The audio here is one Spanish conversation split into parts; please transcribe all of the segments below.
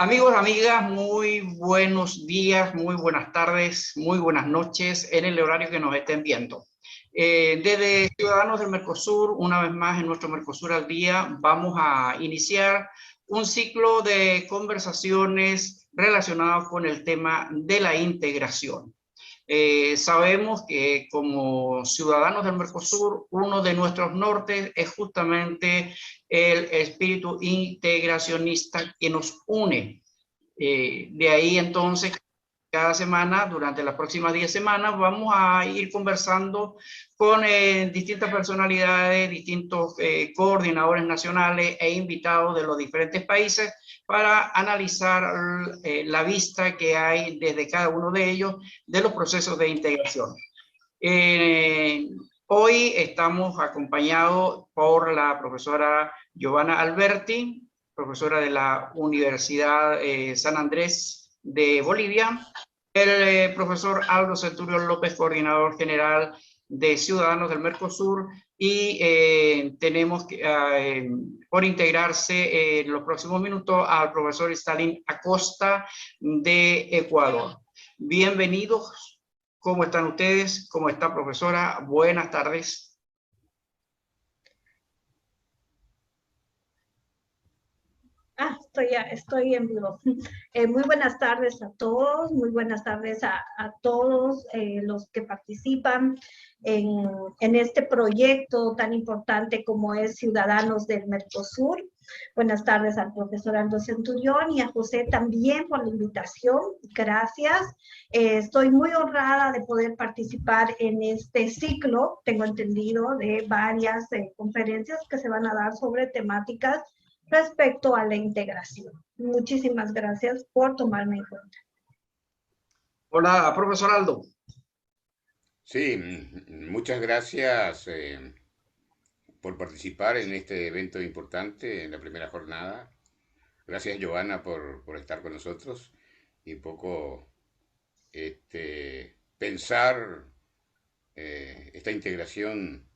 Amigos, amigas, muy buenos días, muy buenas tardes, muy buenas noches en el horario que nos estén viendo. Desde Ciudadanos del Mercosur, una vez más en nuestro Mercosur al Día, vamos a iniciar un ciclo de conversaciones relacionados con el tema de la integración. Sabemos que como ciudadanos del Mercosur, uno de nuestros nortes es justamente el espíritu integracionista que nos une. De ahí entonces, cada semana, durante las próximas 10 semanas, vamos a ir conversando con distintas personalidades, distintos coordinadores nacionales e invitados de los diferentes países para analizar la vista que hay desde cada uno de ellos de los procesos de integración. Hoy estamos acompañados por la profesora Giovanna Alberti, profesora de la Universidad San Andrés de Bolivia, el profesor Aldo Centurión López, coordinador general de Ciudadanos del Mercosur, y tenemos por integrarse en los próximos minutos al profesor Stalin Acosta de Ecuador. Bienvenidos. ¿Cómo están ustedes? ¿Cómo está, profesora? Buenas tardes. Estoy en vivo. Muy buenas tardes a todos, muy buenas tardes a todos los que participan en este proyecto tan importante como es Ciudadanos del Mercosur. Buenas tardes al profesor Aldo Centurión y a José también por la invitación. Gracias. Estoy muy honrada de poder participar en este ciclo, tengo entendido, de varias conferencias que se van a dar sobre temáticas respecto a la integración. Muchísimas gracias por tomarme en cuenta. Hola, profesor Aldo. Sí, muchas gracias por participar en este evento importante, en la primera jornada. Gracias, Giovanna, por estar con nosotros y un poco pensar esta integración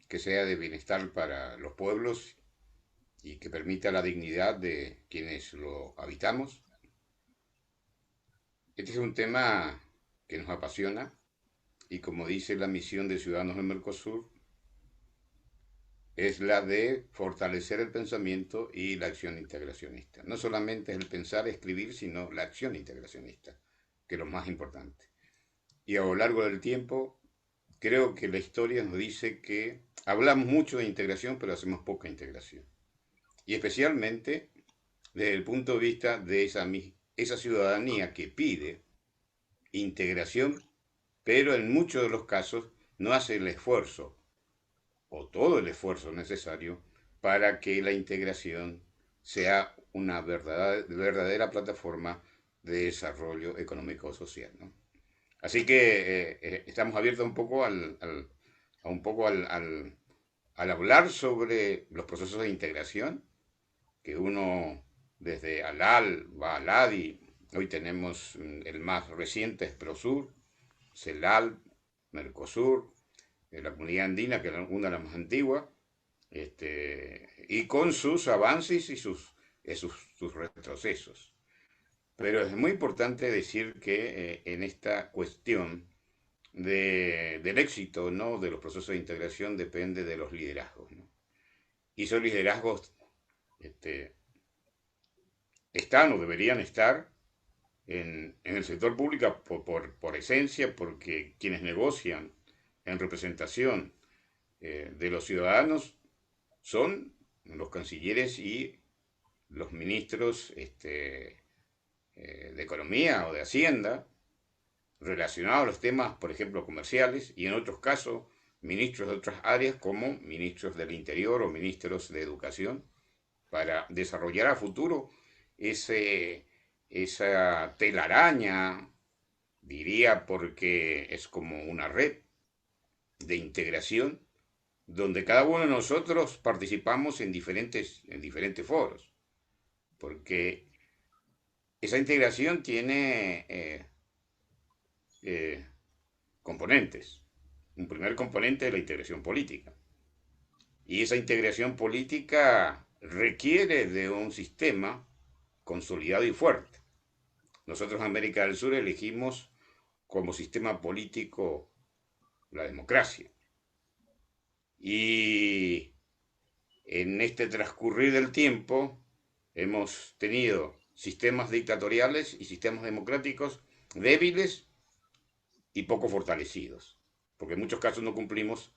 que sea de bienestar para los pueblos y que permita la dignidad de quienes lo habitamos. Este es un tema que nos apasiona y, como dice la misión de Ciudadanos del Mercosur, es la de fortalecer el pensamiento y la acción integracionista. No solamente es el pensar, escribir, sino la acción integracionista, que es lo más importante. Y a lo largo del tiempo, creo que la historia nos dice que hablamos mucho de integración, pero hacemos poca integración. Y especialmente desde el punto de vista de esa ciudadanía que pide integración, pero en muchos de los casos no hace el esfuerzo o todo el esfuerzo necesario para que la integración sea una verdadera plataforma de desarrollo económico-social, ¿no? Así que estamos abiertos un poco al hablar sobre los procesos de integración, que uno desde ALAL va a ALADI. Hoy tenemos el más reciente es PROSUR, CELAL, Mercosur, la Comunidad Andina, que es una de las más antiguas, y con sus avances y sus retrocesos. Pero es muy importante decir que en esta cuestión del éxito, ¿no?, de los procesos de integración depende de los liderazgos, ¿no? Y esos liderazgos están o deberían estar en el sector público por esencia, porque quienes negocian en representación de los ciudadanos son los cancilleres y los ministros de Economía o de Hacienda, relacionados a los temas, por ejemplo, comerciales, y en otros casos, ministros de otras áreas como ministros del Interior o ministros de Educación, para desarrollar a futuro esa telaraña, diría, porque es como una red de integración donde cada uno de nosotros participamos en diferentes foros, porque esa integración tiene componentes. Un primer componente es la integración política. Y esa integración política requiere de un sistema consolidado y fuerte. Nosotros en América del Sur elegimos como sistema político la democracia. Y en este transcurrir del tiempo hemos tenido sistemas dictatoriales y sistemas democráticos débiles y poco fortalecidos, porque en muchos casos no cumplimos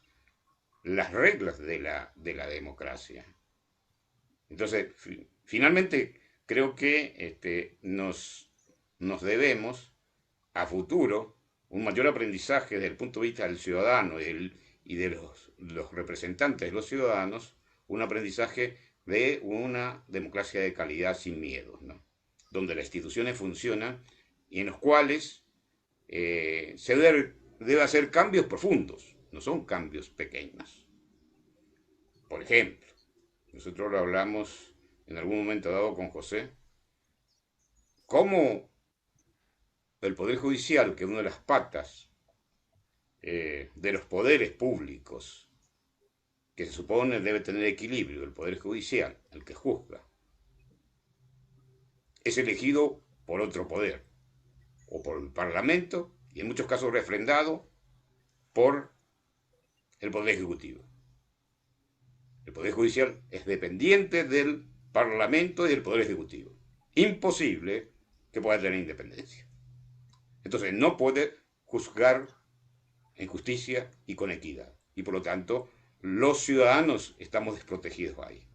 las reglas de la democracia. Entonces, finalmente, creo que nos debemos a futuro un mayor aprendizaje desde el punto de vista del ciudadano y de los representantes de los ciudadanos, un aprendizaje de una democracia de calidad sin miedo, ¿no? Donde las instituciones funcionan y en los cuales se debe hacer cambios profundos, no son cambios pequeños. Por ejemplo, nosotros lo hablamos en algún momento dado con José, cómo el Poder Judicial, que es una de las patas de los poderes públicos, que se supone debe tener equilibrio, el Poder Judicial, el que juzga, es elegido por otro poder, o por el Parlamento, y en muchos casos refrendado por el Poder Ejecutivo. El Poder Judicial es dependiente del Parlamento y del Poder Ejecutivo. Imposible que pueda tener independencia. Entonces no puede juzgar en justicia y con equidad. Y por lo tanto, los ciudadanos estamos desprotegidos ahí.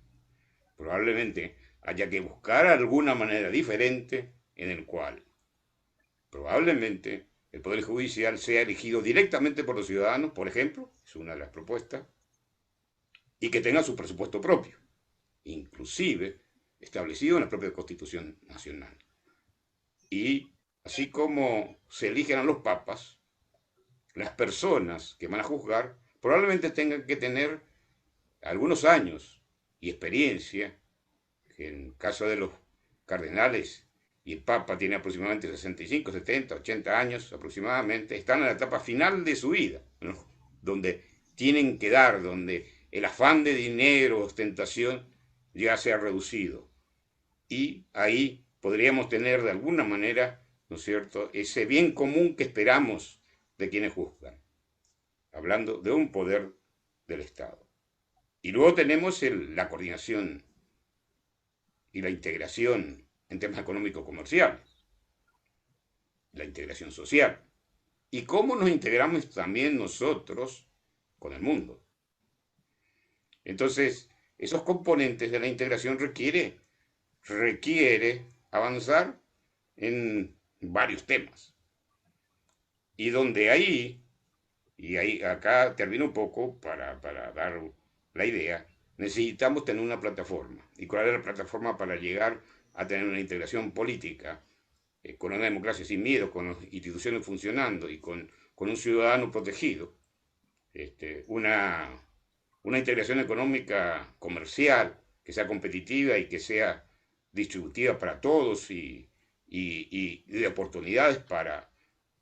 Probablemente haya que buscar alguna manera diferente en el cual probablemente el Poder Judicial sea elegido directamente por los ciudadanos, por ejemplo, es una de las propuestas, y que tenga su presupuesto propio, inclusive establecido en la propia Constitución Nacional. Y así como se eligen a los papas, las personas que van a juzgar probablemente tengan que tener algunos años y experiencia, que en caso de los cardenales y el papa tiene aproximadamente 65, 70, 80 años aproximadamente, están en la etapa final de su vida, ¿no? Donde tienen que dar, donde el afán de dinero, ostentación, ya se ha reducido. Y ahí podríamos tener de alguna manera, ¿no es cierto?, ese bien común que esperamos de quienes juzgan, hablando de un poder del Estado. Y luego tenemos la coordinación y la integración en temas económico-comerciales, la integración social, y cómo nos integramos también nosotros con el mundo. Entonces, esos componentes de la integración requiere avanzar en varios temas. Y donde acá termino un poco para dar la idea, necesitamos tener una plataforma. ¿Y cuál es la plataforma para llegar a tener una integración política con una democracia sin miedo, con las instituciones funcionando y con un ciudadano protegido? Una integración económica comercial que sea competitiva y que sea distributiva para todos y de oportunidades para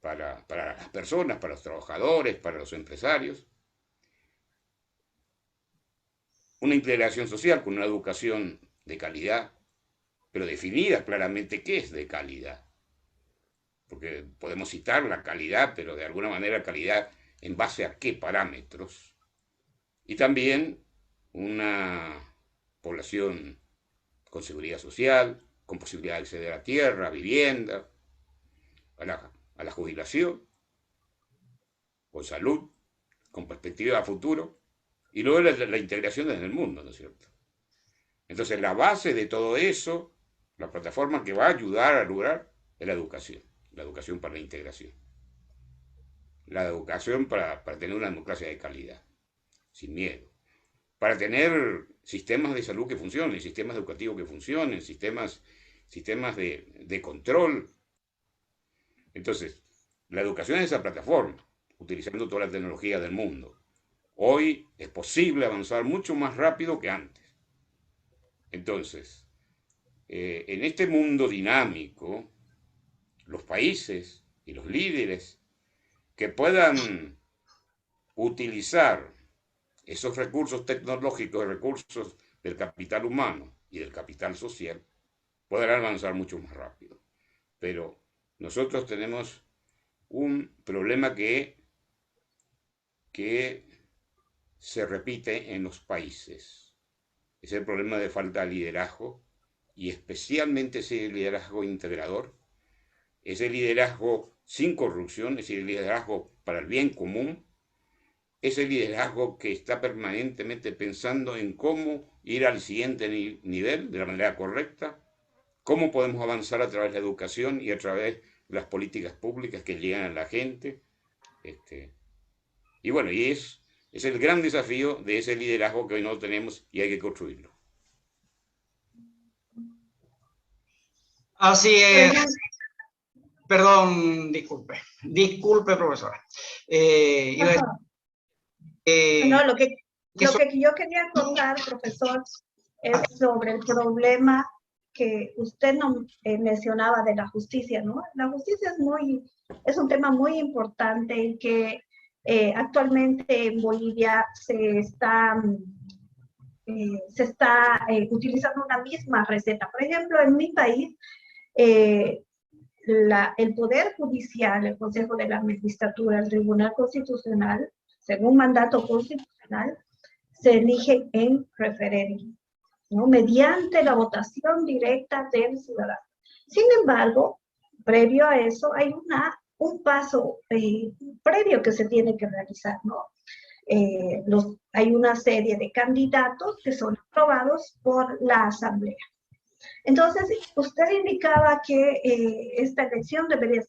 las personas, para los trabajadores, para los empresarios. Una integración social con una educación de calidad, pero definida claramente qué es de calidad. Porque podemos citar la calidad, pero de alguna manera calidad en base a qué parámetros. Y también una población con seguridad social, con posibilidad de acceder a tierra, a vivienda, a la jubilación, con salud, con perspectiva a futuro, y luego la integración en el mundo, ¿no es cierto? Entonces la base de todo eso, la plataforma que va a ayudar a lograr, es la educación para la integración, la educación para tener una democracia de calidad, sin miedo, para tener sistemas de salud que funcionen, sistemas educativos que funcionen, sistemas de control. Entonces, la educación es esa plataforma, utilizando toda la tecnología del mundo. Hoy es posible avanzar mucho más rápido que antes. Entonces, en este mundo dinámico, los países y los líderes que puedan utilizar esos recursos tecnológicos, recursos del capital humano y del capital social, podrán avanzar mucho más rápido. Pero nosotros tenemos un problema que se repite en los países. Es el problema de falta de liderazgo, y especialmente ese liderazgo integrador, ese liderazgo sin corrupción, ese liderazgo para el bien común, ese liderazgo que está permanentemente pensando en cómo ir al siguiente nivel de la manera correcta, cómo podemos avanzar a través de la educación y a través de las políticas públicas que llegan a la gente. Y bueno, es el gran desafío de ese liderazgo que hoy no tenemos y hay que construirlo. Así es. Perdón, disculpe, profesora. No, lo que yo quería contar, profesor, es sobre el problema que usted mencionaba de la justicia, ¿no? La justicia es un tema muy importante y que actualmente en Bolivia se está utilizando una misma receta. Por ejemplo, en mi país, el Poder Judicial, el Consejo de la Magistratura, el Tribunal Constitucional, según mandato constitucional, se elige en referéndum, ¿no? Mediante la votación directa del ciudadano. Sin embargo, previo a eso hay un paso previo que se tiene que realizar, ¿no? Hay una serie de candidatos que son aprobados por la Asamblea. Entonces, usted indicaba que esta elección debería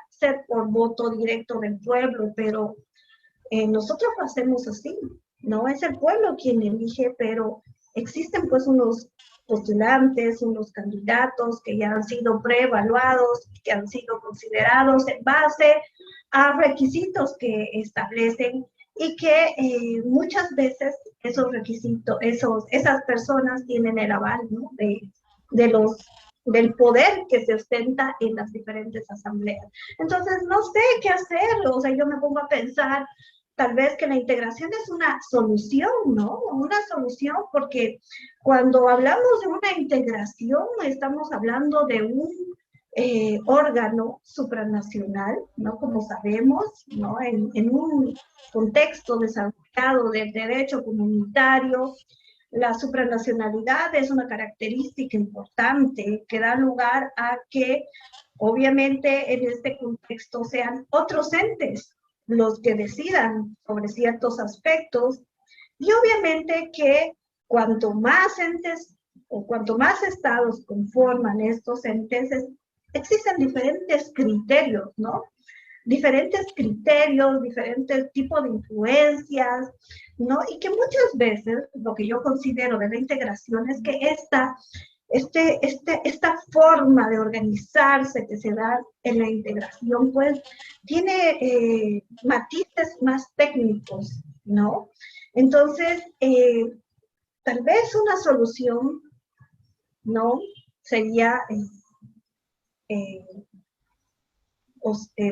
ser por voto directo del pueblo, pero nosotros lo hacemos así, no es el pueblo quien elige, pero existen pues unos postulantes, unos candidatos que ya han sido preevaluados, que han sido considerados en base a requisitos que establecen y que muchas veces esos requisitos, esas personas tienen el aval, ¿no? del poder que se ostenta en las diferentes asambleas. Entonces, no sé qué hacer, o sea, yo me pongo a pensar, tal vez que la integración es una solución, ¿no? Una solución, porque cuando hablamos de una integración, estamos hablando de un órgano supranacional, ¿no? Como sabemos, ¿no? En un contexto desarrollado del derecho comunitario, la supranacionalidad es una característica importante que da lugar a que, obviamente, en este contexto sean otros entes los que decidan sobre ciertos aspectos, y obviamente que cuanto más entes o cuanto más estados conforman estos entes, existen diferentes criterios, ¿no? Diferentes criterios, diferentes tipos de influencias, ¿no? Y que muchas veces lo que yo considero de la integración es que esta forma de organizarse que se da en la integración, pues, tiene matices más técnicos, ¿no? Entonces, tal vez una solución, ¿no? Sería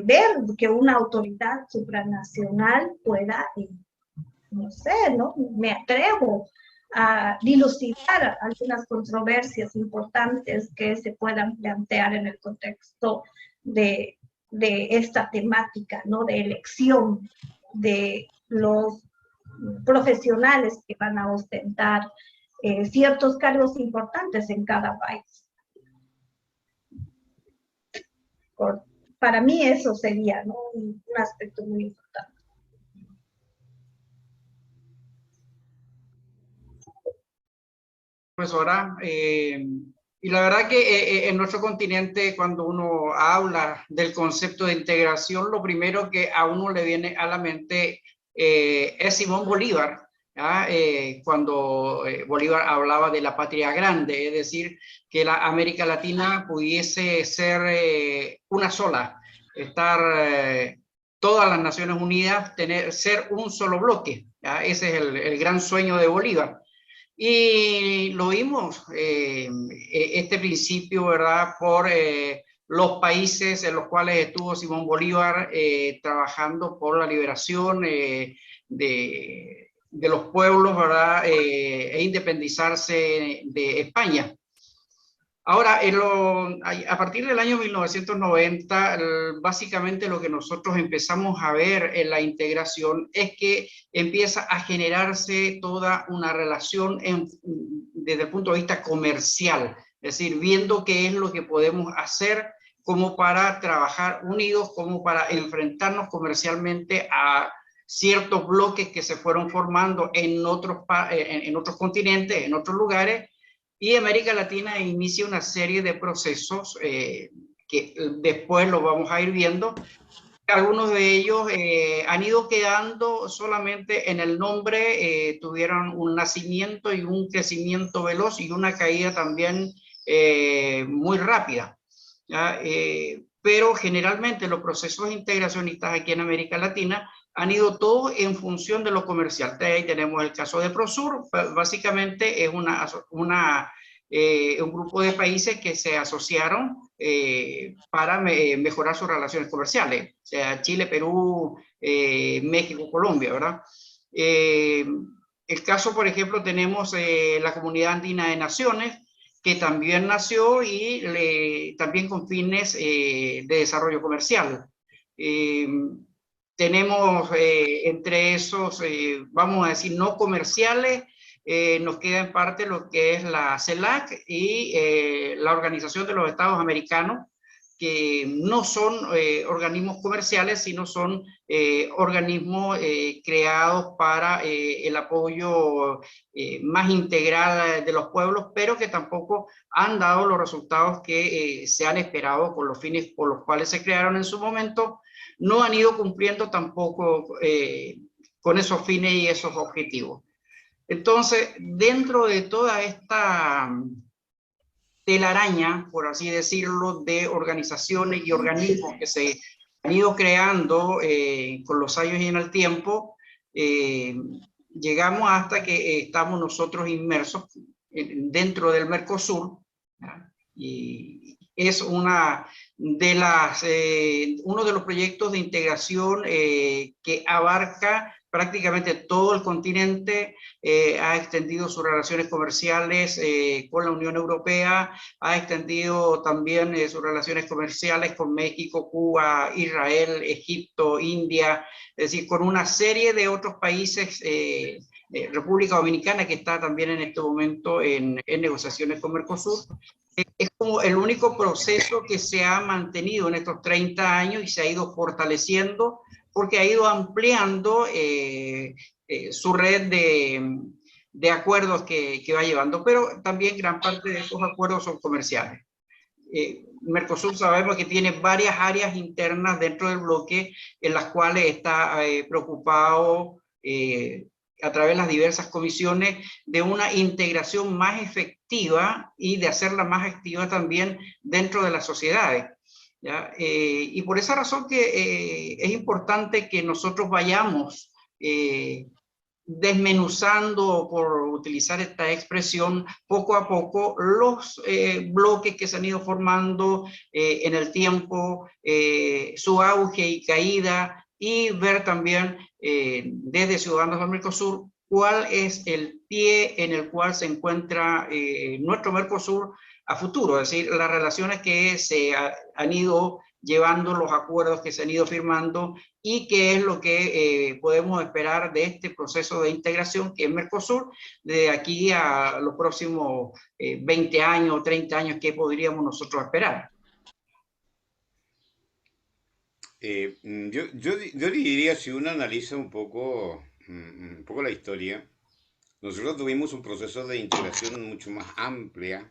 ver que una autoridad supranacional pueda, no sé, ¿no? Me atrevo a dilucidar algunas controversias importantes que se puedan plantear en el contexto de esta temática, ¿no? De elección de los profesionales que van a ostentar ciertos cargos importantes en cada país. Para mí eso sería, ¿no? un aspecto muy importante. Profesora, y la verdad que en nuestro continente, cuando uno habla del concepto de integración, lo primero que a uno le viene a la mente es Simón Bolívar, cuando Bolívar hablaba de la patria grande, es decir, que la América Latina pudiese ser una sola, estar todas las Naciones Unidas, ser un solo bloque, ¿ya? Ese es el gran sueño de Bolívar. Y lo vimos, este principio, ¿verdad? Por los países en los cuales estuvo Simón Bolívar trabajando por la liberación de los pueblos, ¿verdad? E independizarse de España. Ahora, a partir del año 1990, básicamente lo que nosotros empezamos a ver en la integración es que empieza a generarse toda una relación desde el punto de vista comercial, es decir, viendo qué es lo que podemos hacer como para trabajar unidos, como para enfrentarnos comercialmente a ciertos bloques que se fueron formando en otros continentes, en otros lugares, y América Latina inicia una serie de procesos que después lo vamos a ir viendo. Algunos de ellos han ido quedando solamente en el nombre, tuvieron un nacimiento y un crecimiento veloz y una caída también muy rápida, ¿ya? Pero generalmente los procesos integracionistas aquí en América Latina han ido todos en función de lo comercial. Ahí tenemos el caso de Prosur, básicamente es un grupo de países que se asociaron para mejorar sus relaciones comerciales, o sea, Chile, Perú, México, Colombia, ¿verdad? El caso, por ejemplo, tenemos la Comunidad Andina de Naciones, que también nació y también con fines de desarrollo comercial. Tenemos entre esos, vamos a decir, no comerciales, nos queda en parte lo que es la CELAC y la Organización de los Estados Americanos, que no son organismos comerciales, sino son organismos creados para el apoyo más integral de los pueblos, pero que tampoco han dado los resultados que se han esperado por los fines por los cuales se crearon en su momento. No han ido cumpliendo tampoco con esos fines y esos objetivos. Entonces, dentro de toda esta telaraña, por así decirlo, de organizaciones y organismos que se han ido creando con los años y en el tiempo, llegamos hasta que estamos nosotros inmersos dentro del Mercosur, ¿ya? Y es uno de los proyectos de integración que abarca prácticamente todo el continente, ha extendido sus relaciones comerciales con la Unión Europea, ha extendido también sus relaciones comerciales con México, Cuba, Israel, Egipto, India, es decir, con una serie de otros países, República Dominicana, que está también en este momento en negociaciones con Mercosur. Es como el único proceso que se ha mantenido en estos 30 años y se ha ido fortaleciendo porque ha ido ampliando su red de acuerdos que va llevando, pero también gran parte de esos acuerdos son comerciales. Mercosur sabemos que tiene varias áreas internas dentro del bloque en las cuales está preocupado a través de las diversas comisiones de una integración más efectiva y de hacerla más activa también dentro de las sociedades, ¿ya? Y por esa razón que es importante que nosotros vayamos desmenuzando, por utilizar esta expresión, poco a poco los bloques que se han ido formando en el tiempo, su auge y caída, y ver también desde Ciudadanos del Mercosur cuál es el pie en el cual se encuentra nuestro Mercosur a futuro, es decir, las relaciones que se han ido llevando, los acuerdos que se han ido firmando y qué es lo que podemos esperar de este proceso de integración que es Mercosur de aquí a los próximos 20 años, 30 años, ¿qué podríamos nosotros esperar? Yo diría, si uno analiza un poco la historia, nosotros tuvimos un proceso de integración mucho más amplia,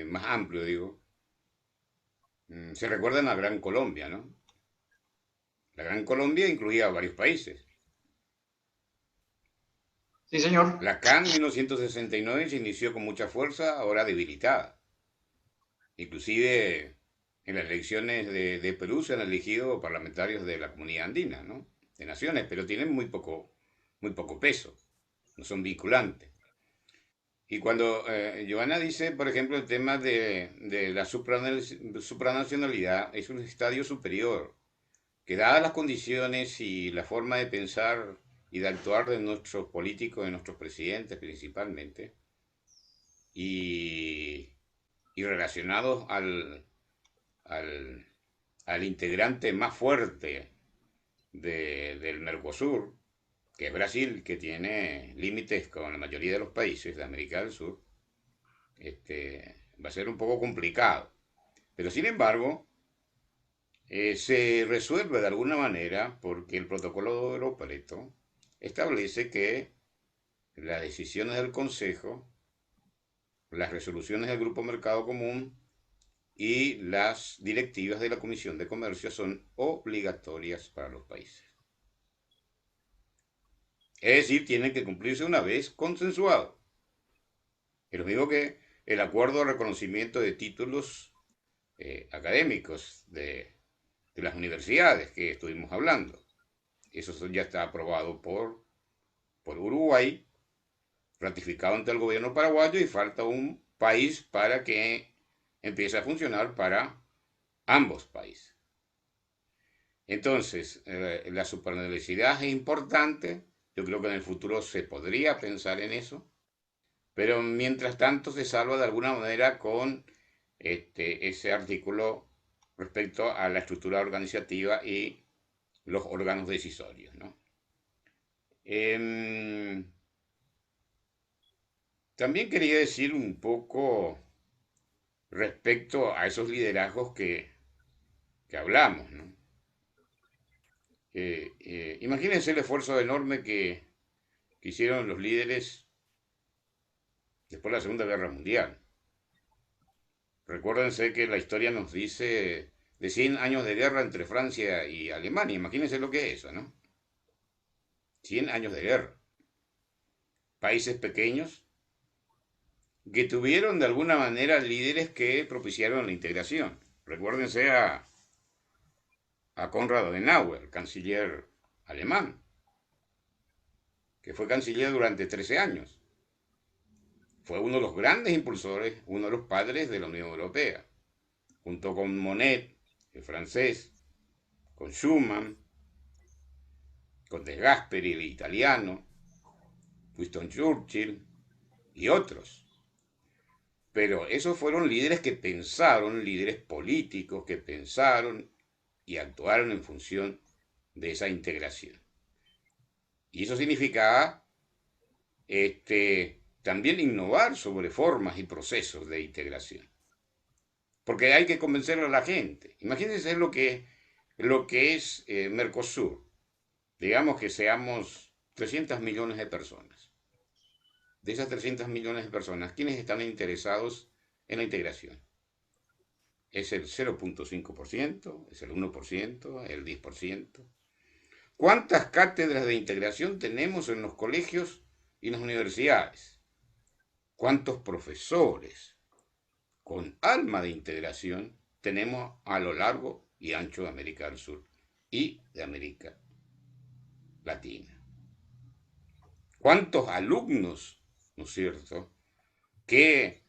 más amplio, digo. Se recuerdan la Gran Colombia, ¿no? La Gran Colombia incluía varios países. Sí, señor. La CAN 1969 se inició con mucha fuerza, ahora debilitada. Inclusive en las elecciones de Perú se han elegido parlamentarios de la comunidad andina, ¿no? De naciones, pero tienen muy poco peso, no son vinculantes. Y cuando Joana dice, por ejemplo, el tema de la supranacionalidad, es un estadio superior, que dadas las condiciones y la forma de pensar y de actuar de nuestros políticos, de nuestros presidentes principalmente, y, y relacionados al integrante más fuerte del Mercosur, que es Brasil, que tiene límites con la mayoría de los países de América del Sur, va a ser un poco complicado. Pero sin embargo, se resuelve de alguna manera porque el protocolo de Aeropuerto establece que las decisiones del Consejo, las resoluciones del Grupo Mercado Común y las directivas de la Comisión de Comercio son obligatorias para los países. Es decir, tienen que cumplirse una vez consensuado. Es lo mismo que el acuerdo de reconocimiento de títulos académicos de las universidades que estuvimos hablando. Eso ya está aprobado por Uruguay, ratificado ante el gobierno paraguayo, y falta un país para que empiece a funcionar para ambos países. Entonces, la supranacionalidad es importante. Yo creo que en el futuro se podría pensar en eso, pero mientras tanto se salva de alguna manera con ese artículo respecto a la estructura organizativa y los órganos decisorios, ¿no? También quería decir un poco respecto a esos liderazgos que hablamos, ¿no? Imagínense el esfuerzo enorme que hicieron los líderes después de la Segunda Guerra Mundial. Recuérdense que la historia nos dice de 100 años de guerra entre Francia y Alemania. Imagínense lo que es eso, ¿no? 100 años de guerra. Países pequeños que tuvieron de alguna manera líderes que propiciaron la integración. Recuérdense a Konrad Adenauer, canciller alemán, que fue canciller durante 13 años. Fue uno de los grandes impulsores, uno de los padres de la Unión Europea, junto con Monnet, el francés, con Schuman, con De Gasperi, el italiano, Winston Churchill y otros. Pero esos fueron líderes que pensaron, líderes políticos que pensaron y actuaron en función de esa integración. Y eso significaba también innovar sobre formas y procesos de integración. Porque hay que convencer a la gente. Imagínense lo que es Mercosur. Digamos que seamos 300 millones de personas. De esas 300 millones de personas, ¿quiénes están interesados en la integración? ¿Es el 0.5%? ¿Es el 1%? ¿El 10%? ¿Cuántas cátedras de integración tenemos en los colegios y en las universidades? ¿Cuántos profesores con alma de integración tenemos a lo largo y ancho de América del Sur y de América Latina? ¿Cuántos alumnos, ¿no es cierto?, que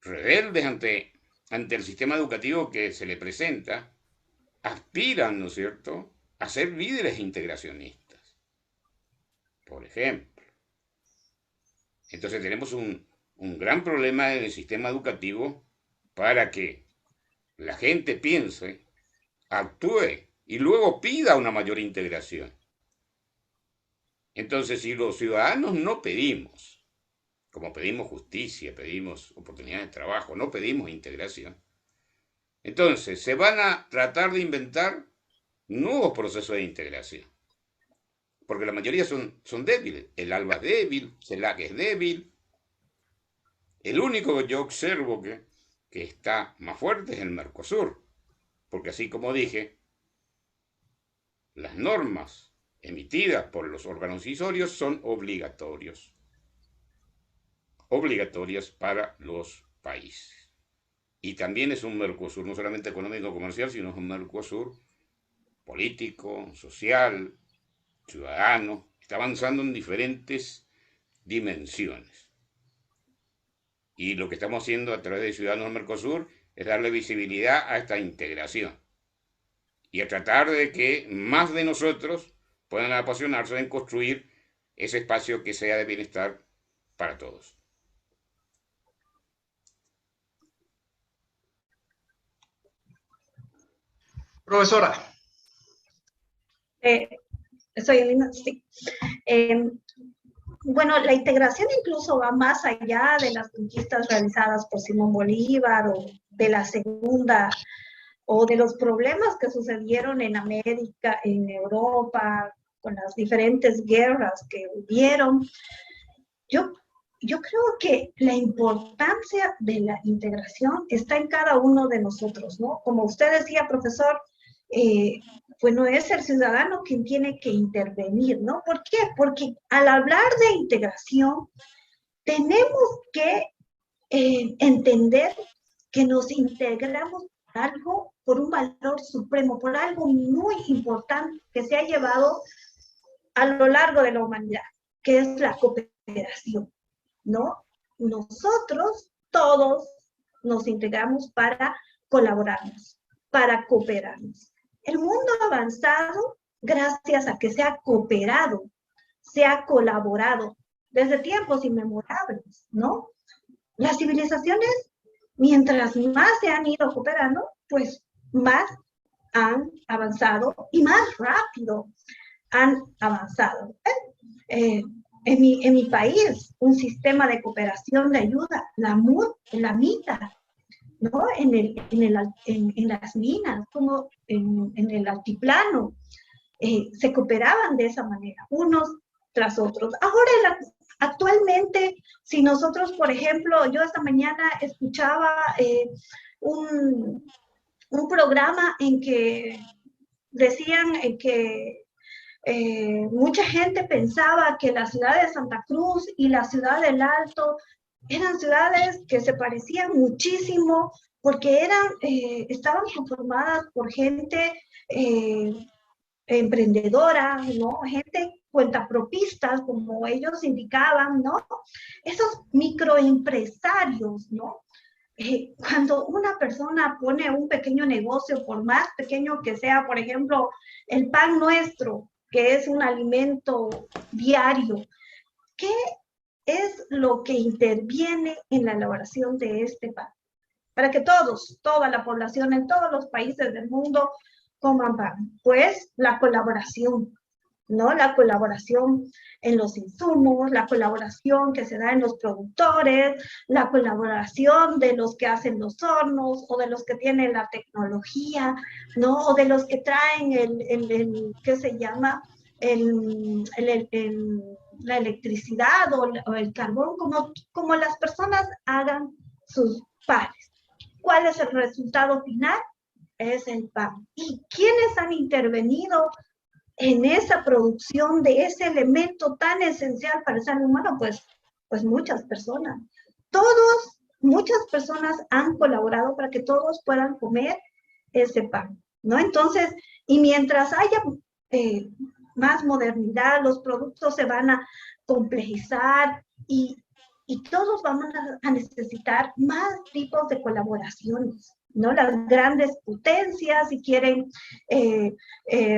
rebeldes ante el sistema educativo que se le presenta, aspiran, ¿no es cierto?, a ser líderes integracionistas, por ejemplo. Entonces tenemos un gran problema en el sistema educativo para que la gente piense, actúe y luego pida una mayor integración. Entonces, si los ciudadanos no pedimos, como pedimos justicia, pedimos oportunidades de trabajo, no pedimos integración, entonces se van a tratar de inventar nuevos procesos de integración. Porque la mayoría son débiles. El ALBA es débil, CELAC es débil. El único que yo observo que está más fuerte es el Mercosur. Porque así como dije, las normas emitidas por los órganos decisorios son obligatorias para los países. Y también es un Mercosur no solamente económico comercial, sino es un Mercosur político, social, ciudadano. Está avanzando en diferentes dimensiones. Y lo que estamos haciendo a través de Ciudadanos del Mercosur es darle visibilidad a esta integración y a tratar de que más de nosotros puedan apasionarse en construir ese espacio que sea de bienestar para todos. Profesora. Soy Elena, sí. Bueno, la integración incluso va más allá de las conquistas realizadas por Simón Bolívar o de la segunda, o de los problemas que sucedieron en América, en Europa, con las diferentes guerras que hubieron. Yo creo que la importancia de la integración está en cada uno de nosotros, ¿no? Como usted decía, profesor, bueno, es el ciudadano quien tiene que intervenir, ¿no? ¿Por qué? Porque al hablar de integración, tenemos que entender que nos integramos por algo, por un valor supremo, por algo muy importante que se ha llevado a lo largo de la humanidad, que es la cooperación, ¿no? Nosotros todos nos integramos para colaborarnos, para cooperarnos. El mundo ha avanzado gracias a que se ha cooperado, se ha colaborado desde tiempos inmemorables, ¿no? Las civilizaciones, mientras más se han ido cooperando, pues más han avanzado y más rápido han avanzado. En mi país, un sistema de cooperación de ayuda, la MITA, ¿no? En las minas, como en el altiplano, se cooperaban de esa manera, unos tras otros. Ahora, actualmente, si nosotros, por ejemplo, yo esta mañana escuchaba un programa en que decían que mucha gente pensaba que la ciudad de Santa Cruz y la ciudad del Alto eran ciudades que se parecían muchísimo porque estaban conformadas por gente emprendedora, ¿no? Gente cuentapropistas, como ellos indicaban, ¿no? Esos microempresarios, ¿no? Cuando una persona pone un pequeño negocio, por más pequeño que sea, por ejemplo, el pan nuestro, que es un alimento diario, ¿qué es lo que interviene en la elaboración de este pan? Para que toda la población en todos los países del mundo coman pan. Pues la colaboración, ¿no? La colaboración en los insumos, la colaboración que se da en los productores, la colaboración de los que hacen los hornos o de los que tienen la tecnología, ¿no? O de los que traen ¿qué se llama? La electricidad o el carbón, como las personas hagan sus panes. ¿Cuál es el resultado final? Es el pan. ¿Y quiénes han intervenido en esa producción de ese elemento tan esencial para el ser humano? Pues muchas personas. Muchas personas han colaborado para que todos puedan comer ese pan, ¿no? Entonces, y mientras haya más modernidad, los productos se van a complejizar y todos vamos a necesitar más tipos de colaboraciones, ¿no? Las grandes potencias, si quieren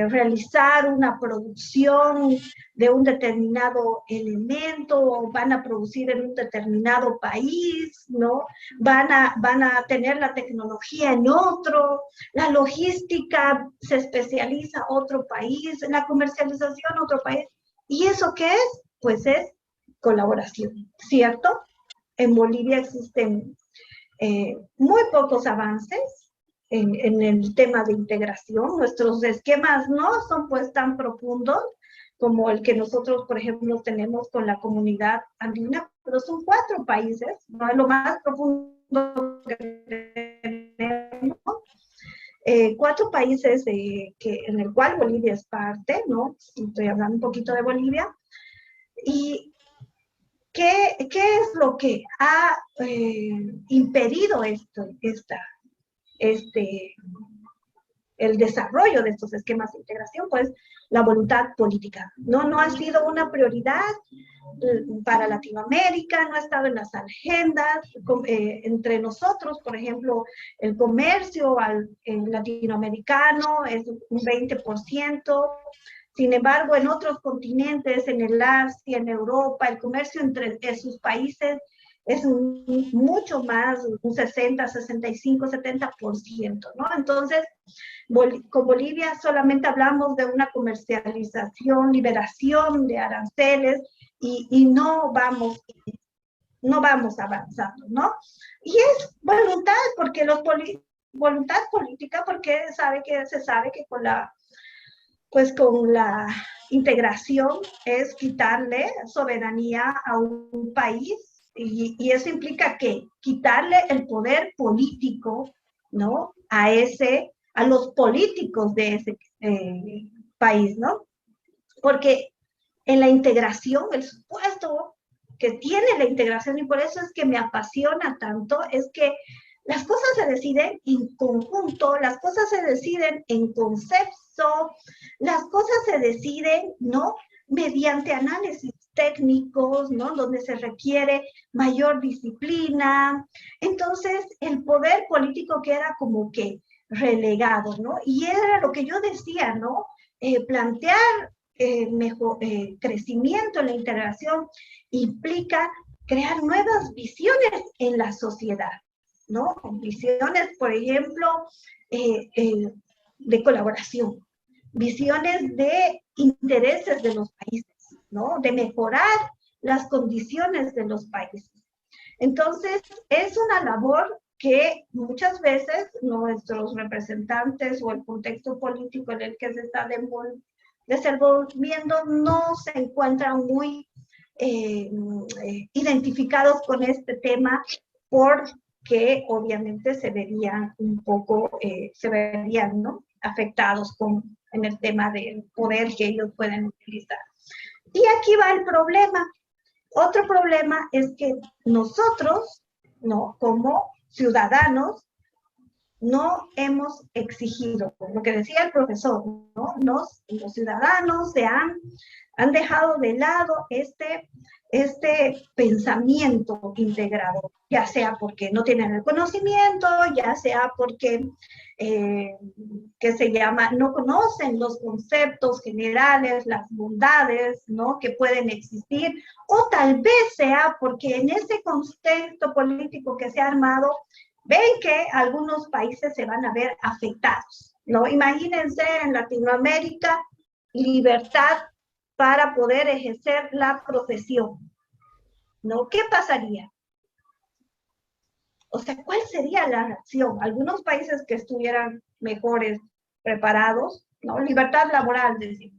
realizar una producción de un determinado elemento, o van a producir en un determinado país, ¿no? Van a tener la tecnología en otro, la logística se especializa en otro país, la comercialización en otro país. ¿Y eso qué es? Pues es colaboración, ¿cierto? En Bolivia existen muy pocos avances en el tema de integración. Nuestros esquemas no son pues tan profundos como el que nosotros, por ejemplo, tenemos con la comunidad andina, pero son 4 países, no es lo más profundo que tenemos. 4 países en el cual Bolivia es parte, ¿no? Estoy hablando un poquito de Bolivia. Y ¿qué es lo que ha impedido el desarrollo de estos esquemas de integración? Pues la voluntad política. No ha sido una prioridad para Latinoamérica, no ha estado en las agendas. Entre nosotros, por ejemplo, el comercio latinoamericano es un 20%. Sin embargo, en otros continentes, en el Asia, en Europa, el comercio entre sus países mucho más, un 60, 65, 70%, ¿no? Entonces, con Bolivia solamente hablamos de una comercialización, liberación de aranceles y no vamos avanzando, ¿no? Y es voluntad, porque voluntad política, porque se sabe que con la integración es quitarle soberanía a un país y eso implica que quitarle el poder político, ¿no? A los políticos de ese país, ¿no? Porque en la integración, el supuesto que tiene la integración, y por eso es que me apasiona tanto, es que las cosas se deciden en conjunto, las cosas se deciden en concepto, las cosas se deciden, ¿no? Mediante análisis técnicos, ¿no? Donde se requiere mayor disciplina. Entonces, el poder político queda como que relegado, ¿no? Y era lo que yo decía, ¿no? Plantear mejor crecimiento en la integración implica crear nuevas visiones en la sociedad, ¿no? Visiones, por ejemplo, de colaboración, visiones de intereses de los países, ¿no? De mejorar las condiciones de los países. Entonces, es una labor que muchas veces nuestros representantes o el contexto político en el que se está desenvolviendo no se encuentran muy identificados con este tema porque obviamente se verían ¿no? afectados en el tema del poder que ellos pueden utilizar. Y aquí va el problema. Otro problema es que nosotros, ¿no? Como ciudadanos, no hemos exigido, lo que decía el profesor, ¿no? Los ciudadanos han dejado de lado este pensamiento integrado, ya sea porque no tienen el conocimiento, ya sea porque no conocen los conceptos generales, las bondades, ¿no? que pueden existir, o tal vez sea porque en ese contexto político que se ha armado, ven que algunos países se van a ver afectados, ¿no? Imagínense en Latinoamérica, libertad para poder ejercer la profesión, ¿no? ¿Qué pasaría? O sea, ¿cuál sería la reacción? Algunos países que estuvieran mejores preparados, ¿no? Libertad laboral, decimos.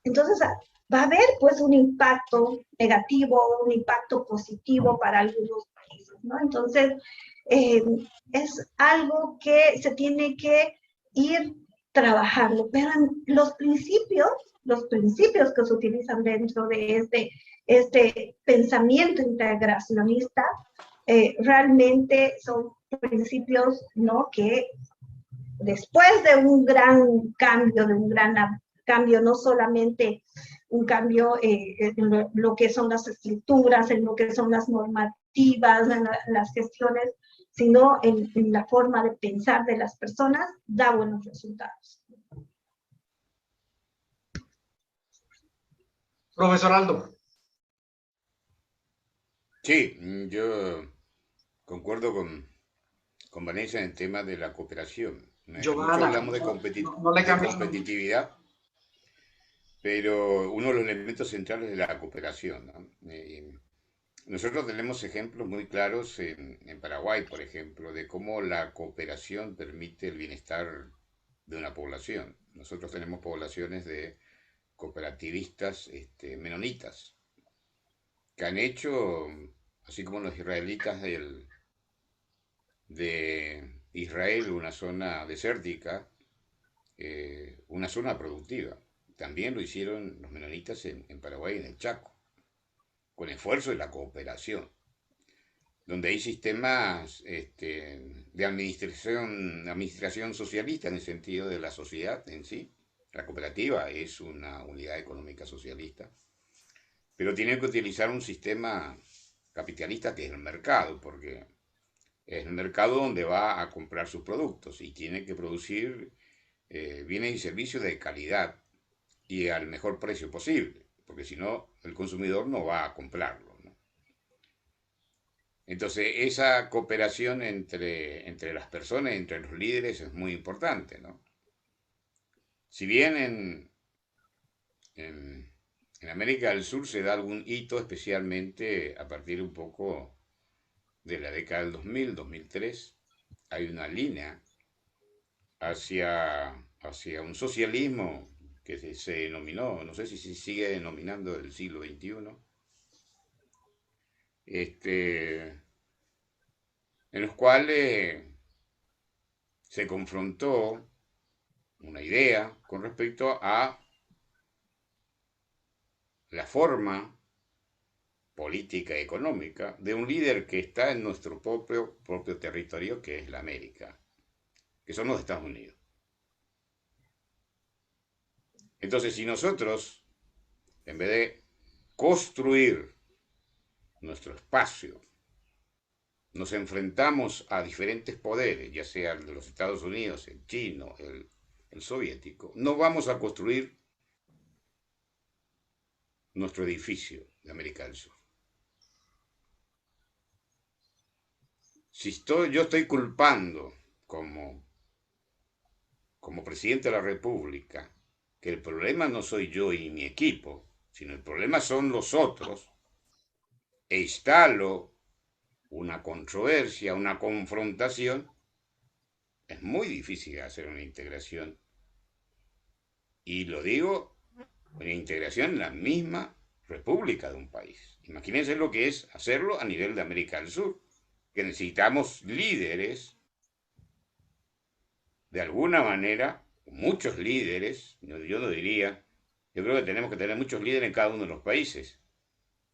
Entonces, va a haber pues un impacto negativo, un impacto positivo para algunos países, ¿no? Entonces, es algo que se tiene que ir trabajando, pero los principios que se utilizan dentro de este pensamiento integracionista realmente son principios, ¿no? que después de un gran cambio, no solamente un cambio en lo que son las estructuras, en lo que son las normativas, en las gestiones, sino en la forma de pensar de las personas, da buenos resultados. Profesor Aldo. Sí, yo concuerdo con Vanessa en el tema de la cooperación. Mucho Giovanna, hablamos de, no le de cambies. competitividad, pero uno de los elementos centrales es la cooperación, ¿no? Nosotros tenemos ejemplos muy claros en Paraguay, por ejemplo, de cómo la cooperación permite el bienestar de una población. Nosotros tenemos poblaciones de cooperativistas menonitas, que han hecho, así como los israelitas de Israel, una zona desértica, una zona productiva. También lo hicieron los menonitas en Paraguay, en el Chaco, con esfuerzo y la cooperación, donde hay sistemas de administración socialista en el sentido de la sociedad en sí. La cooperativa es una unidad económica socialista, pero tiene que utilizar un sistema capitalista que es el mercado, porque es el mercado donde va a comprar sus productos y tiene que producir bienes y servicios de calidad y al mejor precio posible, porque si no, el consumidor no va a comprarlo, ¿no? Entonces, esa cooperación entre las personas, entre los líderes, es muy importante, ¿no? Si bien en, en América del Sur se da algún hito, especialmente a partir un poco de la década del 2000, 2003, hay una línea hacia un socialismo que se denominó, no sé si se sigue denominando del siglo XXI, en los cuales se confrontó una idea con respecto a la forma política y económica de un líder que está en nuestro propio territorio, que es la América, que son los Estados Unidos. Entonces, si nosotros, en vez de construir nuestro espacio, nos enfrentamos a diferentes poderes, ya sea el de los Estados Unidos, el chino, el soviético, no vamos a construir nuestro edificio de América del Sur. Si yo estoy culpando como presidente de la República que el problema no soy yo y mi equipo, sino el problema son los otros, e instalo una controversia, una confrontación, es muy difícil hacer una integración. Y lo digo, una integración en la misma república de un país. Imagínense lo que es hacerlo a nivel de América del Sur, que necesitamos líderes, de alguna manera, muchos líderes, yo no diría, yo creo que tenemos que tener muchos líderes en cada uno de los países,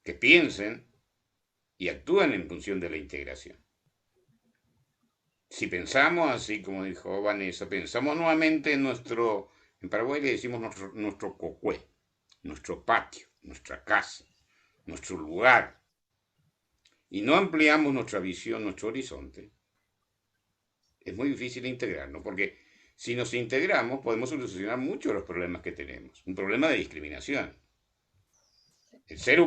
que piensen y actúen en función de la integración. Si pensamos así, como dijo Vanessa, pensamos nuevamente en Paraguay le decimos nuestro cocué, nuestro patio, nuestra casa, nuestro lugar, y no ampliamos nuestra visión, nuestro horizonte, es muy difícil integrarnos, porque si nos integramos podemos solucionar muchos de los problemas que tenemos. Un problema de discriminación. El ser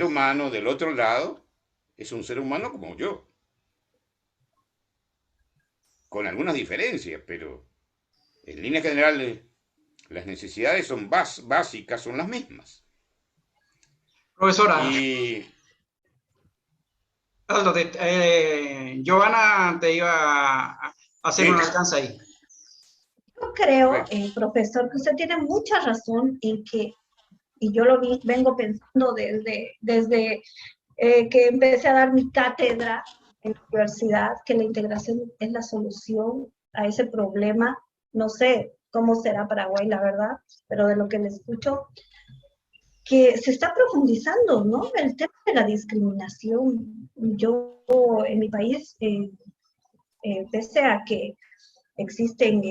humano del otro lado es un ser humano como yo, con algunas diferencias, pero en líneas generales las necesidades son básicas, son las mismas. Profesora, Y Aldo, Giovanna te iba a hacer sí, un alcance ahí. Yo creo, perfecto. profesor, que usted tiene mucha razón en que, y yo vengo pensando desde que empecé a dar mi cátedra en la universidad, que la integración es la solución a ese problema. No sé cómo será Paraguay, la verdad, pero de lo que le escucho, que se está profundizando, ¿no? El tema de la discriminación. Yo, en mi país, pese a que existen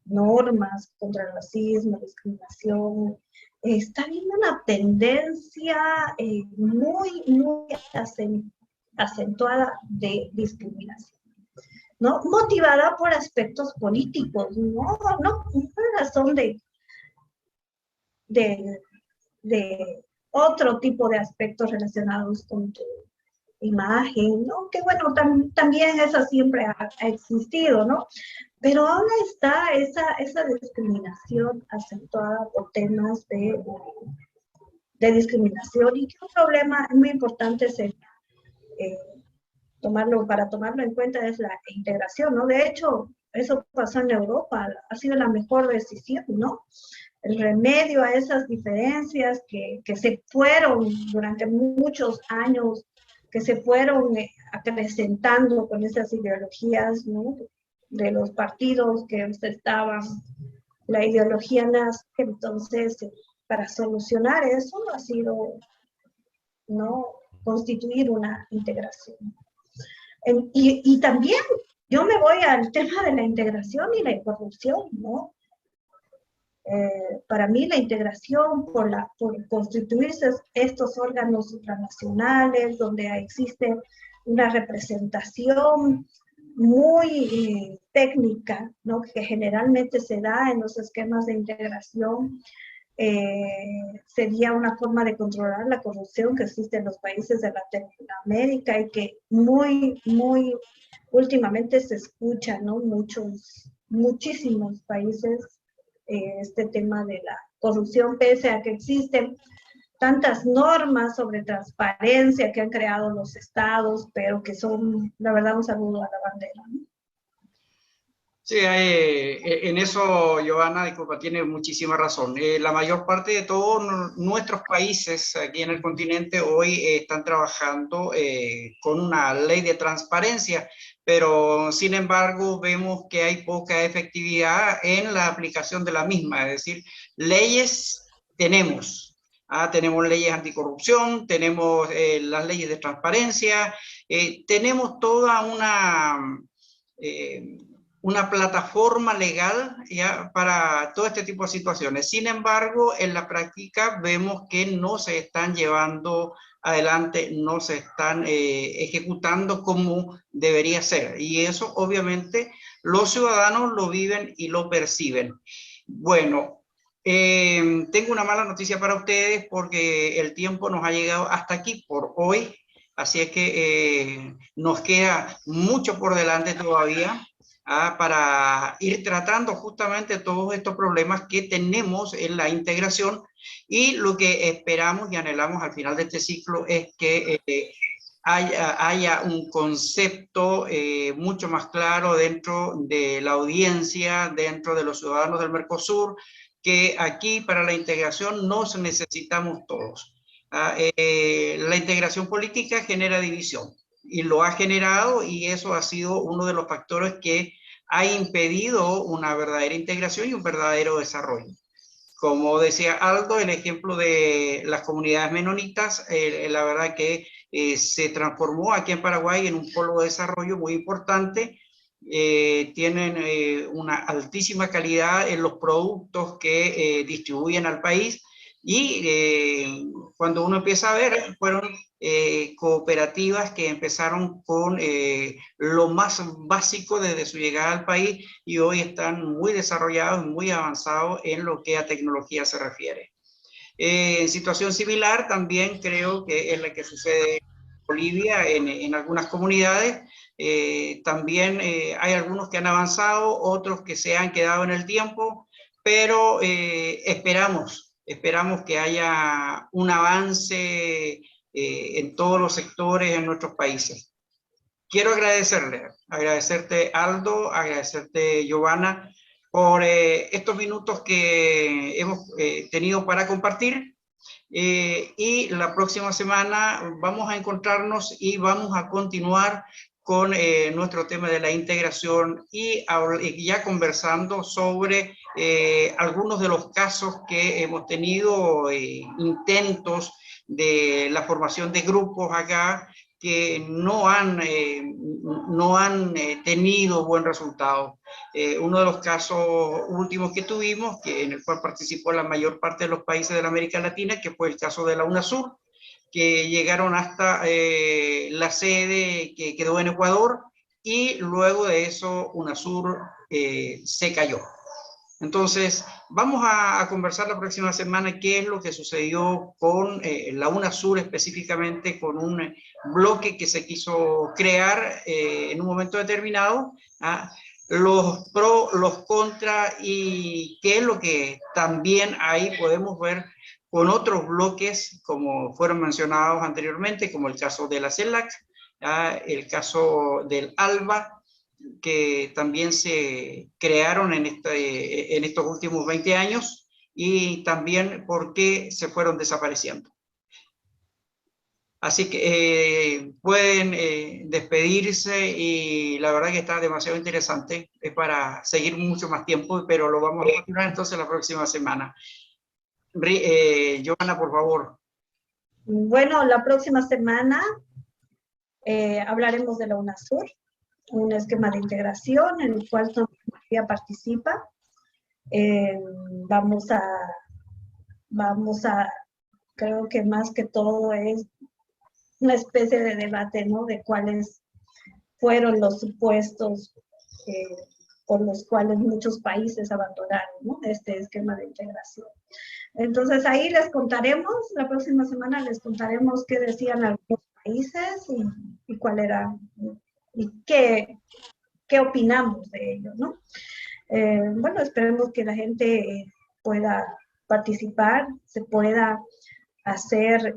normas contra el racismo, discriminación, está habiendo una tendencia muy acentuada de discriminación, ¿no? Motivada por aspectos políticos, no por razón de otro tipo de aspectos relacionados con tu imagen, ¿no? Que bueno, también eso siempre ha existido, ¿no? Pero ahora está esa discriminación acentuada por temas de discriminación, y que un problema muy importante sería para tomarlo en cuenta es la integración, ¿no? De hecho, eso pasó en Europa, ha sido la mejor decisión, ¿no? El remedio a esas diferencias que se fueron durante muchos años, que se fueron acrecentando con esas ideologías, ¿no? De los partidos que ostentaban la ideología nazi. Entonces, para solucionar eso ha sido, ¿no?, constituir una integración. Y también yo me voy al tema de la integración y la corrupción, ¿no? Para mí la integración por constituirse estos órganos supranacionales donde existe una representación muy técnica, ¿no?, que generalmente se da en los esquemas de integración, sería una forma de controlar la corrupción que existe en los países de Latinoamérica y que muy últimamente se escucha, ¿no? Muchísimos países, este tema de la corrupción, pese a que existen tantas normas sobre transparencia que han creado los estados, pero que son, la verdad, un saludo a la bandera, ¿no? Sí, en eso, Giovanna, disculpa, tiene muchísima razón. La mayor parte de todos nuestros países aquí en el continente hoy están trabajando con una ley de transparencia, pero sin embargo vemos que hay poca efectividad en la aplicación de la misma. Es decir, leyes tenemos. Tenemos leyes anticorrupción, tenemos las leyes de transparencia, tenemos toda una plataforma legal ya para todo este tipo de situaciones. Sin embargo, en la práctica vemos que no se están llevando adelante, no se están ejecutando como debería ser. Y eso obviamente los ciudadanos lo viven y lo perciben. Bueno, tengo una mala noticia para ustedes porque el tiempo nos ha llegado hasta aquí por hoy. Así es que nos queda mucho por delante todavía. Para ir tratando justamente todos estos problemas que tenemos en la integración, y lo que esperamos y anhelamos al final de este ciclo es que haya un concepto mucho más claro dentro de la audiencia, dentro de los ciudadanos del Mercosur, que aquí para la integración nos necesitamos todos. La integración política genera división, y lo ha generado, y eso ha sido uno de los factores que ha impedido una verdadera integración y un verdadero desarrollo. Como decía Aldo, el ejemplo de las comunidades menonitas, la verdad que se transformó aquí en Paraguay en un polo de desarrollo muy importante. Tienen una altísima calidad en los productos que distribuyen al país, y cuando uno empieza a ver, fueron cooperativas que empezaron con lo más básico desde su llegada al país, y hoy están muy desarrollados, muy avanzados en lo que a tecnología se refiere. En situación similar también creo que es la que sucede en Bolivia, en algunas comunidades. También hay algunos que han avanzado, otros que se han quedado en el tiempo, pero esperamos que haya un avance en todos los sectores en nuestros países. Quiero agradecerte Aldo, agradecerte Giovanna, por estos minutos que hemos tenido para compartir, y la próxima semana vamos a encontrarnos y vamos a continuar con nuestro tema de la integración, y ya conversando sobre algunos de los casos que hemos tenido, intentos de la formación de grupos acá que no han tenido buen resultado. Uno de los casos últimos que tuvimos, en el cual participó la mayor parte de los países de la América Latina, que fue el caso de la UNASUR, que llegaron hasta la sede que quedó en Ecuador, y luego de eso UNASUR se cayó. Entonces, vamos a conversar la próxima semana qué es lo que sucedió con la UNASUR, específicamente con un bloque que se quiso crear en un momento determinado, los pro, los contra, y qué es lo que también ahí podemos ver con otros bloques, como fueron mencionados anteriormente, como el caso de la CELAC, el caso del ALBA, que también se crearon en estos últimos 20 años, y también por qué se fueron desapareciendo. Así que pueden despedirse, y la verdad que está demasiado interesante, es para seguir mucho más tiempo, pero lo vamos a continuar entonces la próxima semana. Giovanna, por favor. Bueno, la próxima semana hablaremos de la UNASUR, un esquema de integración en el cual todavía participa. Vamos a, creo que más que todo es una especie de debate, ¿no? De cuáles fueron los supuestos por los cuales muchos países abandonaron, ¿no? Este esquema de integración. Entonces ahí les contaremos, la próxima semana les contaremos qué decían algunos países y cuál era, y qué opinamos de ello, ¿no? Bueno, esperemos que la gente pueda participar, se pueda hacer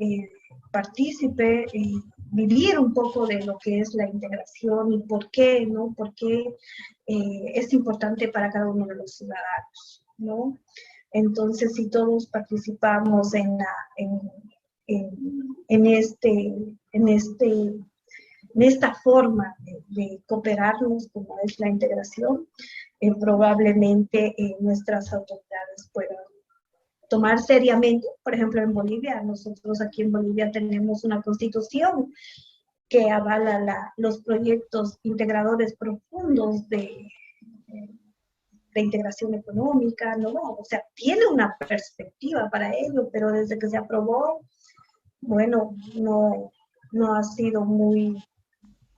partícipe y vivir un poco de lo que es la integración y por qué, ¿no? Por qué es importante para cada uno de los ciudadanos, ¿no? Entonces, si todos participamos en esta forma de cooperarnos como es la integración, probablemente nuestras autoridades puedan tomar seriamente. Por ejemplo, en Bolivia, nosotros aquí en Bolivia tenemos una constitución que avala los proyectos integradores profundos de integración económica, ¿no? O sea, tiene una perspectiva para ello, pero desde que se aprobó, bueno, no ha sido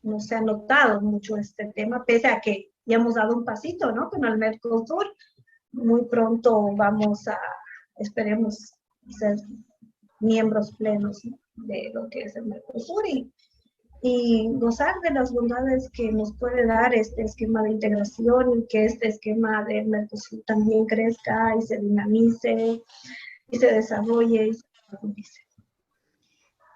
no se ha notado mucho este tema, pese a que ya hemos dado un pasito, ¿no? Con el Mercosur, muy pronto esperemos ser miembros plenos, ¿no?, de lo que es el Mercosur y gozar de las bondades que nos puede dar este esquema de integración y que este esquema del Mercosur también crezca y se dinamice y se desarrolle y se profundice.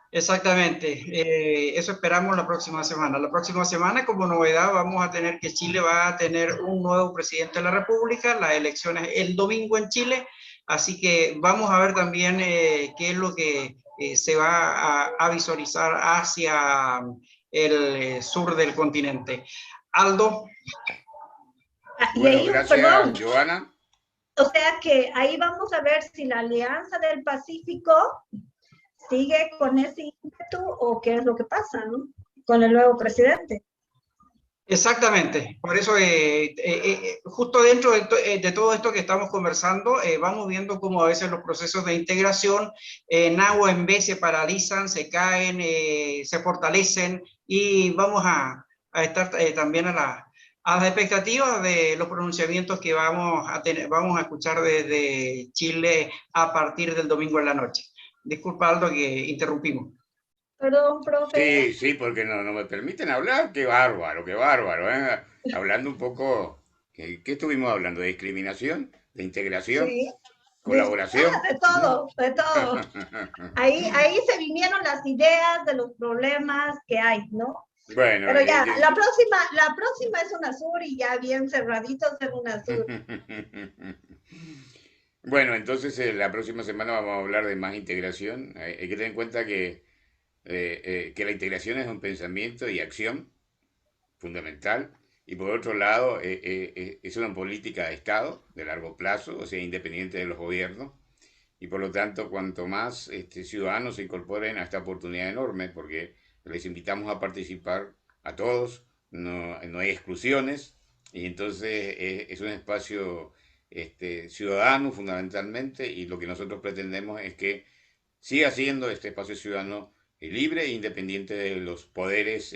Exactamente, eso esperamos la próxima semana. La próxima semana, como novedad, vamos a tener que Chile va a tener un nuevo presidente de la República, las elecciones el domingo en Chile, así que vamos a ver también qué es lo que se va a visualizar hacia el sur del continente. Aldo. Bueno, gracias, Joana. O sea que ahí vamos a ver si la Alianza del Pacífico sigue con ese ímpetu o qué es lo que pasa, ¿no?, con el nuevo presidente. Exactamente, por eso justo dentro de todo esto que estamos conversando, vamos viendo cómo a veces los procesos de integración en A o en B se paralizan, se caen, se fortalecen y vamos a estar también a las expectativas de los pronunciamientos que vamos a escuchar desde Chile a partir del domingo en la noche. Disculpa, Aldo, que interrumpimos. Perdón, profe. Sí, porque no me permiten hablar. Qué bárbaro, ¿eh? Hablando un poco, ¿qué estuvimos hablando? ¿De discriminación? ¿De integración? Sí. ¿Colaboración? De todo. Ahí se vinieron las ideas de los problemas que hay, ¿no? Bueno, pero ya, la próxima es UNASUR y ya bien cerraditos en UNASUR. Bueno, entonces la próxima semana vamos a hablar de más integración. Hay que tener en cuenta que la integración es un pensamiento y acción fundamental. Y por otro lado, es una política de Estado de largo plazo, o sea, independiente de los gobiernos. Y por lo tanto, cuanto más ciudadanos se incorporen a esta oportunidad enorme, porque les invitamos a participar a todos, no hay exclusiones, y entonces es un espacio ciudadano fundamentalmente, y lo que nosotros pretendemos es que siga siendo este espacio ciudadano libre e independiente de los poderes,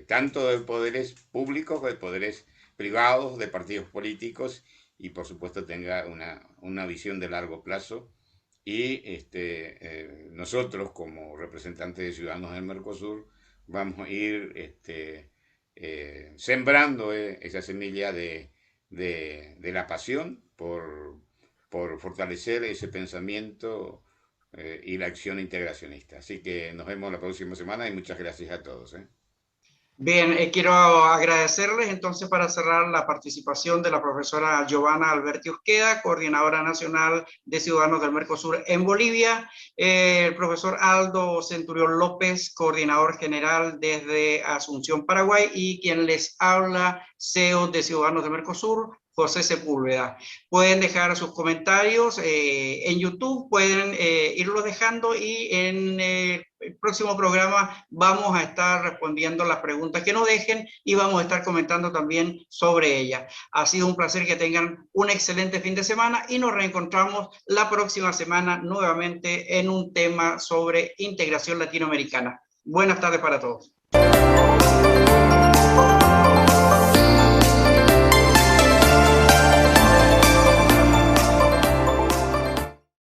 tanto de poderes públicos, de poderes privados, de partidos políticos, y por supuesto tenga una visión de largo plazo. Y nosotros, como representantes de Ciudadanos del Mercosur, vamos a ir sembrando esa semilla de la pasión por fortalecer ese pensamiento y la acción integracionista. Así que nos vemos la próxima semana y muchas gracias a todos. Bien, quiero agradecerles entonces para cerrar la participación de la profesora Giovanna Alberti Usqueda, coordinadora nacional de Ciudadanos del Mercosur en Bolivia, el profesor Aldo Centurión López, coordinador general desde Asunción, Paraguay, y quien les habla, CEO de Ciudadanos del Mercosur, José Sepúlveda. Pueden dejar sus comentarios en YouTube, pueden irlos dejando y en el próximo programa vamos a estar respondiendo las preguntas que nos dejen y vamos a estar comentando también sobre ellas. Ha sido un placer que tengan un excelente fin de semana y nos reencontramos la próxima semana nuevamente en un tema sobre integración latinoamericana. Buenas tardes para todos.